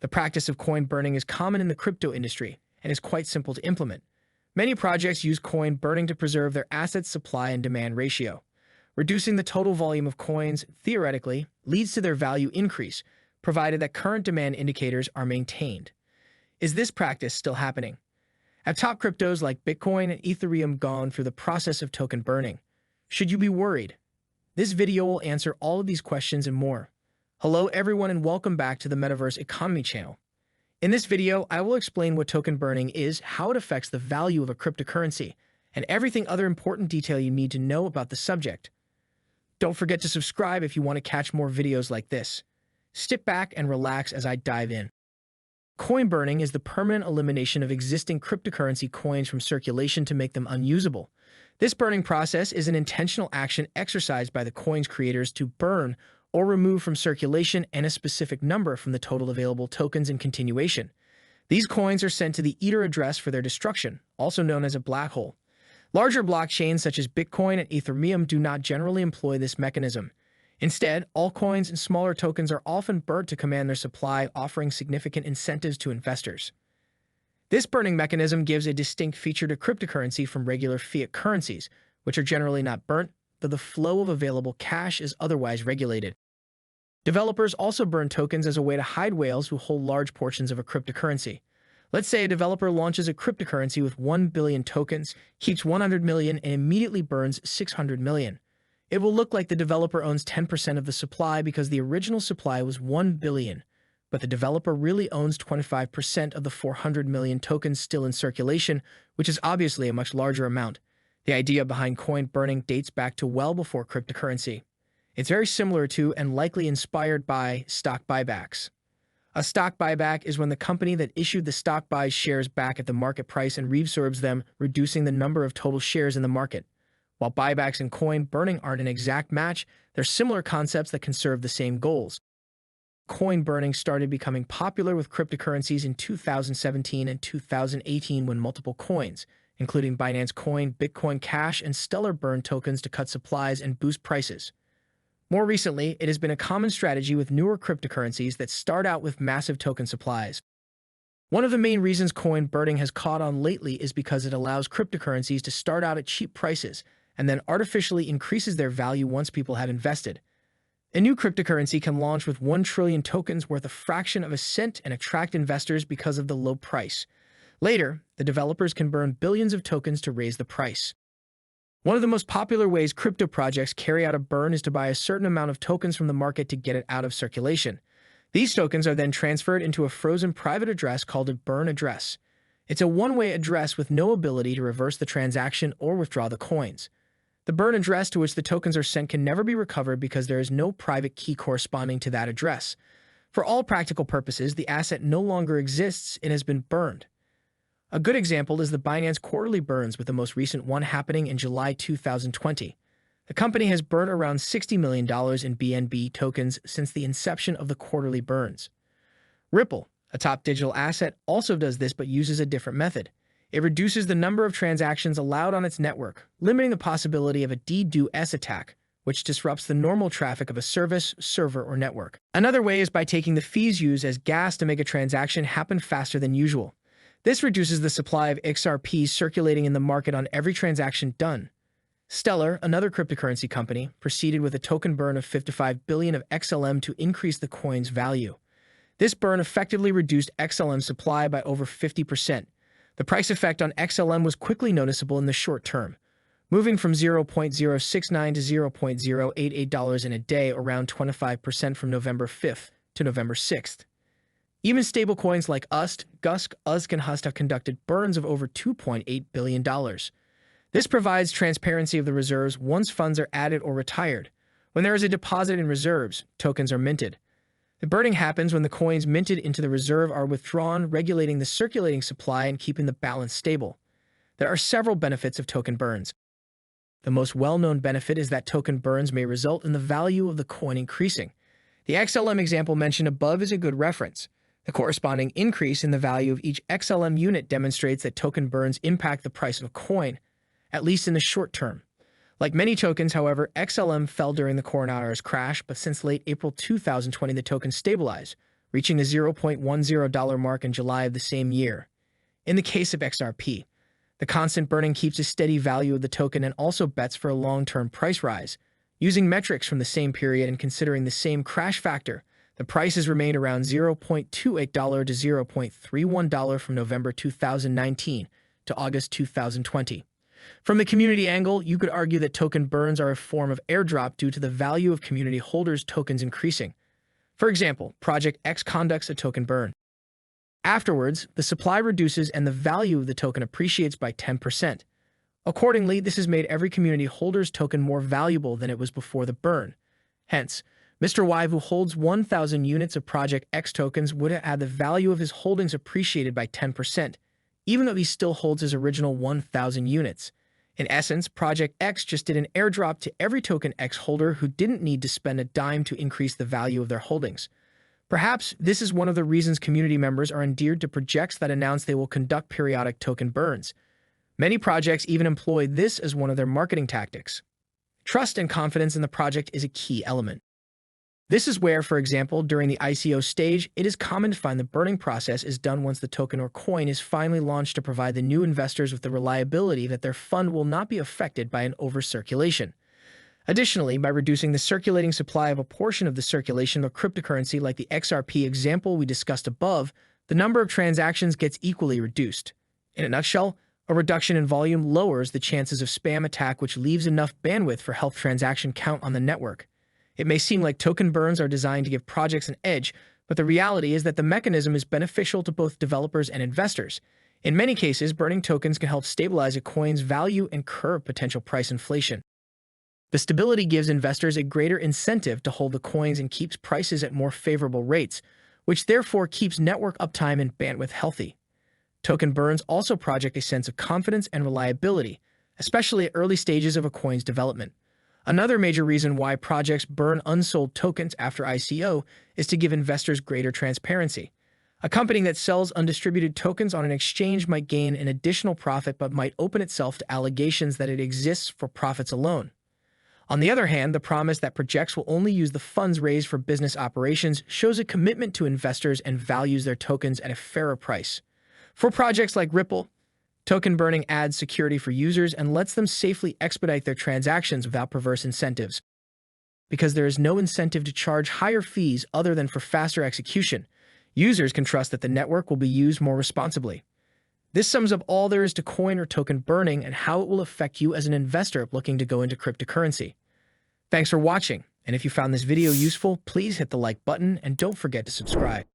The practice of coin burning is common in the crypto industry and is quite simple to implement. Many projects use coin burning to preserve their assets' supply and demand ratio. Reducing the total volume of coins, theoretically, leads to their value increase, provided that current demand indicators are maintained. Is this practice still happening? Have top cryptos like Bitcoin and Ethereum gone through the process of token burning? Should you be worried? This video will answer all of these questions and more. Hello everyone and welcome back to the Metaverse Economy channel. In this video, I will explain what token burning is, how it affects the value of a cryptocurrency, and everything other important detail you need to know about the subject. Don't forget to subscribe if you want to catch more videos like this. Sit back and relax as I dive in. Coin burning is the permanent elimination of existing cryptocurrency coins from circulation to make them unusable. This burning process is an intentional action exercised by the coin's creators to burn or remove from circulation and a specific number from the total available tokens in continuation. These coins are sent to the Ether address for their destruction, also known as a black hole. Larger blockchains such as Bitcoin and Ethereum do not generally employ this mechanism. Instead, altcoins and smaller tokens are often burnt to command their supply, offering significant incentives to investors. This burning mechanism gives a distinct feature to cryptocurrency from regular fiat currencies, which are generally not burnt, though the flow of available cash is otherwise regulated. Developers also burn tokens as a way to hide whales who hold large portions of a cryptocurrency. Let's say a developer launches a cryptocurrency with 1 billion tokens, keeps 100 million, and immediately burns 600 million. It will look like the developer owns 10% of the supply because the original supply was 1 billion, but the developer really owns 25% of the 400 million tokens still in circulation, which is obviously a much larger amount. The idea behind coin burning dates back to well before cryptocurrency. It's very similar to and likely inspired by stock buybacks. A stock buyback is when the company that issued the stock buys shares back at the market price and reabsorbs them, reducing the number of total shares in the market. While buybacks and coin burning aren't an exact match, they're similar concepts that can serve the same goals. Coin burning started becoming popular with cryptocurrencies in 2017 and 2018 when multiple coins, including Binance Coin, Bitcoin Cash, and Stellar burned tokens to cut supplies and boost prices. More recently, it has been a common strategy with newer cryptocurrencies that start out with massive token supplies. One of the main reasons coin burning has caught on lately is because it allows cryptocurrencies to start out at cheap prices and then artificially increases their value once people have invested. A new cryptocurrency can launch with 1 trillion tokens worth a fraction of a cent and attract investors because of the low price. Later, the developers can burn billions of tokens to raise the price. One of the most popular ways crypto projects carry out a burn is to buy a certain amount of tokens from the market to get it out of circulation. These tokens are then transferred into a frozen private address called a burn address. It's a one-way address with no ability to reverse the transaction or withdraw the coins. The burn address to which the tokens are sent can never be recovered because there is no private key corresponding to that address. For all practical purposes, the asset no longer exists and has been burned. A good example is the Binance quarterly burns, with the most recent one happening in July 2020. The company has burned around $60 million in BNB tokens since the inception of the quarterly burns. Ripple, a top digital asset, also does this but uses a different method. It reduces the number of transactions allowed on its network, limiting the possibility of a DDoS attack, which disrupts the normal traffic of a service, server, or network. Another way is by taking the fees used as gas to make a transaction happen faster than usual. This reduces the supply of XRPs circulating in the market on every transaction done. Stellar, another cryptocurrency company, proceeded with a token burn of 55 billion of XLM to increase the coin's value. This burn effectively reduced XLM supply by over 50%. The price effect on XLM was quickly noticeable in the short term, moving from $0.069 to $0.088 in a day, around 25% from November 5th to November 6th. Even stablecoins like USD, GUSC, USC, and HUST have conducted burns of over $2.8 billion. This provides transparency of the reserves once funds are added or retired. When there is a deposit in reserves, tokens are minted. The burning happens when the coins minted into the reserve are withdrawn, regulating the circulating supply and keeping the balance stable. There are several benefits of token burns. The most well-known benefit is that token burns may result in the value of the coin increasing. The XLM example mentioned above is a good reference. The corresponding increase in the value of each XLM unit demonstrates that token burns impact the price of a coin, at least in the short term. Like many tokens, however, XLM fell during the coronavirus crash, but since late April 2020, the token stabilized, reaching the $0.10 mark in July of the same year. In the case of XRP, the constant burning keeps a steady value of the token and also bets for a long-term price rise. Using metrics from the same period and considering the same crash factor, the price has remained around $0.28 to $0.31 from November 2019 to August 2020. From the community angle, you could argue that token burns are a form of airdrop due to the value of community holders' tokens increasing. For example, Project X conducts a token burn. Afterwards, the supply reduces and the value of the token appreciates by 10%. Accordingly, this has made every community holder's token more valuable than it was before the burn. Hence, Mr. Y, who holds 1,000 units of Project X tokens, would have had the value of his holdings appreciated by 10%, even though he still holds his original 1,000 units. In essence, Project X just did an airdrop to every token X holder who didn't need to spend a dime to increase the value of their holdings. Perhaps this is one of the reasons community members are endeared to projects that announce they will conduct periodic token burns. Many projects even employ this as one of their marketing tactics. Trust and confidence in the project is a key element. This is where, for example, during the ICO stage, it is common to find the burning process is done once the token or coin is finally launched to provide the new investors with the reliability that their fund will not be affected by an over-circulation. Additionally, by reducing the circulating supply of a portion of the circulation of a cryptocurrency like the XRP example we discussed above, the number of transactions gets equally reduced. In a nutshell, a reduction in volume lowers the chances of spam attack, which leaves enough bandwidth for health transaction count on the network. It may seem like token burns are designed to give projects an edge, but the reality is that the mechanism is beneficial to both developers and investors. In many cases, burning tokens can help stabilize a coin's value and curb potential price inflation. The stability gives investors a greater incentive to hold the coins and keeps prices at more favorable rates, which therefore keeps network uptime and bandwidth healthy. Token burns also project a sense of confidence and reliability, especially at early stages of a coin's development. Another major reason why projects burn unsold tokens after ICO is to give investors greater transparency. A company that sells undistributed tokens on an exchange might gain an additional profit but might open itself to allegations that it exists for profits alone. On the other hand, the promise that projects will only use the funds raised for business operations shows a commitment to investors and values their tokens at a fairer price. For projects like Ripple, token burning adds security for users and lets them safely expedite their transactions without perverse incentives. Because there is no incentive to charge higher fees other than for faster execution, users can trust that the network will be used more responsibly. This sums up all there is to coin or token burning and how it will affect you as an investor looking to go into cryptocurrency. Thanks for watching, and if you found this video useful, please hit the like button and don't forget to subscribe.